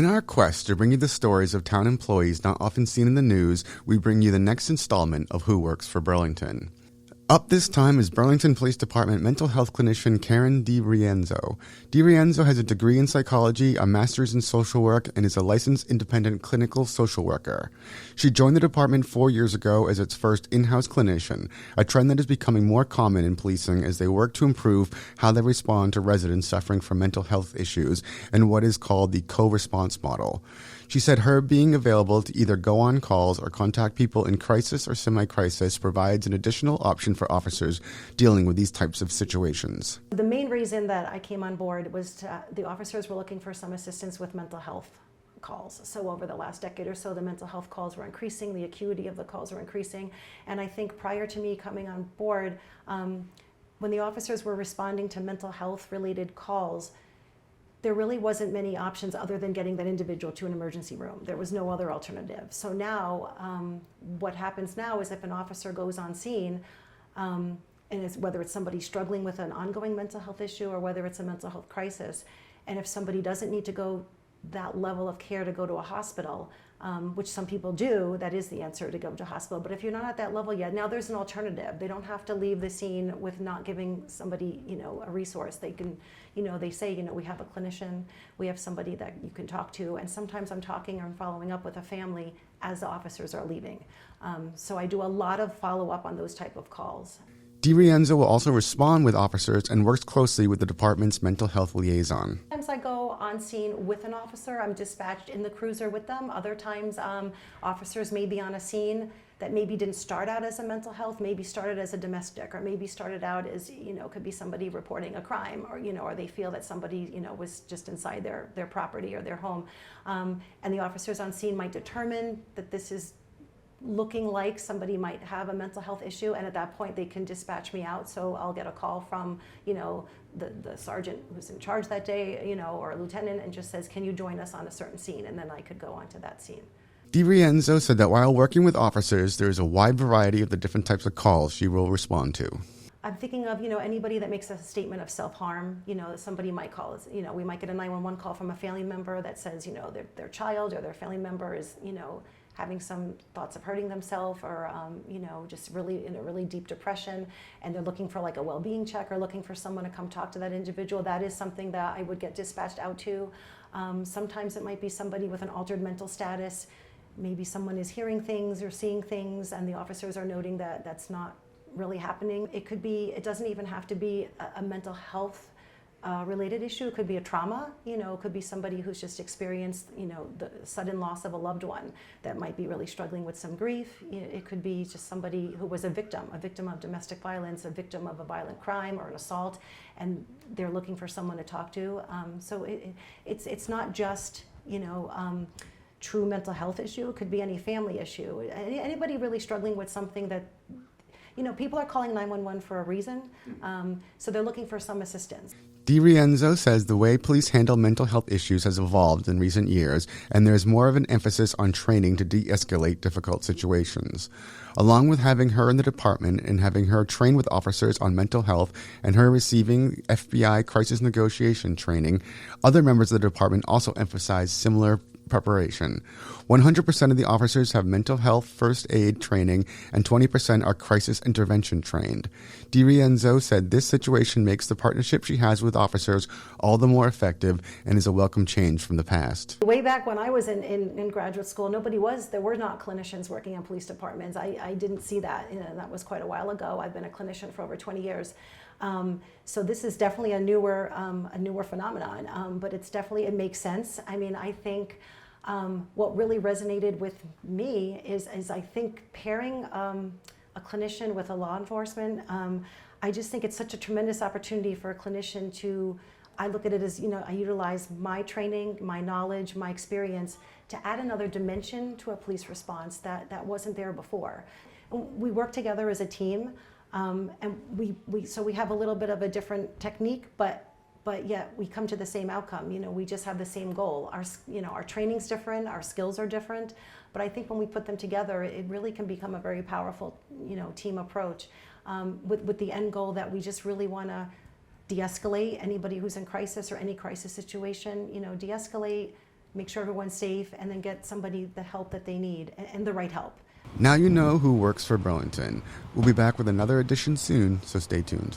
In our quest to bring you the stories of town employees not often seen in the news, we bring you the next installment of Who Works for Burlington. Up this time is Burlington Police Department mental health clinician Karen DiRienzo. DiRienzo has a degree in psychology, a master's in social work, and is a licensed independent clinical social worker. She joined the department 4 years ago as its first in-house clinician, a trend that is becoming more common in policing as they work to improve how they respond to residents suffering from mental health issues and what is called the co-response model. She said her being available to either go on calls or contact people in crisis or semi-crisis provides an additional option for officers dealing with these types of situations. The main reason that I came on board was the officers were looking for some assistance with mental health calls. So over the last decade or so, the mental health calls were increasing, the acuity of the calls were increasing, and I think prior to me coming on board, when the officers were responding to mental health related calls, there really wasn't many options other than getting that individual to an emergency room. There was no other alternative. So now, what happens now is if an officer goes on scene, and whether it's somebody struggling with an ongoing mental health issue or whether it's a mental health crisis, and if somebody doesn't need to go that level of care to go to a hospital, which some people do, that is the answer, to go to hospital. But if you're not at that level yet, now there's an alternative. They don't have to leave the scene with not giving somebody, a resource. They can, they say, we have a clinician, we have somebody that you can talk to, and sometimes I'm talking or following up with a family as the officers are leaving. So I do a lot of follow-up on those type of calls. DiRienzo will also respond with officers and works closely with the department's mental health liaison. Sometimes I go on scene with an officer. I'm dispatched in the cruiser with them. Other times, officers may be on a scene that maybe didn't start out as a mental health, maybe started as a domestic, or maybe started out as, could be somebody reporting a crime, or they feel that somebody, was just inside their property or their home. And the officers on scene might determine that this is looking like somebody might have a mental health issue, and at that point they can dispatch me out. So I'll get a call from, the sergeant who's in charge that day, or a lieutenant, and just says, can you join us on a certain scene? And then I could go onto that scene. DiRienzo said that while working with officers, there is a wide variety of the different types of calls she will respond to. I'm thinking of, anybody that makes a statement of self-harm, somebody might call us, we might get a 911 call from a family member that says, their child or their family member is, having some thoughts of hurting themselves, or just really in a really deep depression, and they're looking for like a well-being check or looking for someone to come talk to that individual. That is something that I would get dispatched out to. Sometimes it might be somebody with an altered mental status. Maybe someone is hearing things or seeing things, and the officers are noting that that's not really happening. It doesn't even have to be a mental health related issue. It could be a trauma, it could be somebody who's just experienced, the sudden loss of a loved one that might be really struggling with some grief. It could be just somebody who was a victim of domestic violence, a victim of a violent crime or an assault, and they're looking for someone to talk to. So it's not just, true mental health issue. It could be any family issue. Anybody really struggling with something that, people are calling 911 for a reason, so they're looking for some assistance. DiRienzo says the way police handle mental health issues has evolved in recent years, and there's more of an emphasis on training to de-escalate difficult situations. Along with having her in the department and having her train with officers on mental health and her receiving FBI crisis negotiation training, other members of the department also emphasize similar preparation. 100% of the officers have mental health first aid training, and 20% are crisis intervention trained. DiRienzo said this situation makes the partnership she has with officers all the more effective and is a welcome change from the past. Way back when I was in graduate school, there were not clinicians working in police departments. I didn't see that. That was quite a while ago. I've been a clinician for over 20 years. So this is definitely a newer phenomenon, but it makes sense. I mean, I think what really resonated with me is I think pairing a clinician with a law enforcement, I just think it's such a tremendous opportunity for a clinician to, I look at it as, I utilize my training, my knowledge, my experience to add another dimension to a police response that wasn't there before. We work together as a team, and we have a little bit of a different technique, but yet we come to the same outcome. We just have the same goal. Our training's different, our skills are different, but I think when we put them together, it really can become a very powerful, team approach, with the end goal that we just really want to de-escalate anybody who's in crisis or any crisis situation. De-escalate make sure everyone's safe, and then get somebody the help that they need and the right help. Now you know who works for Burlington. We'll be back with another edition soon, so stay tuned.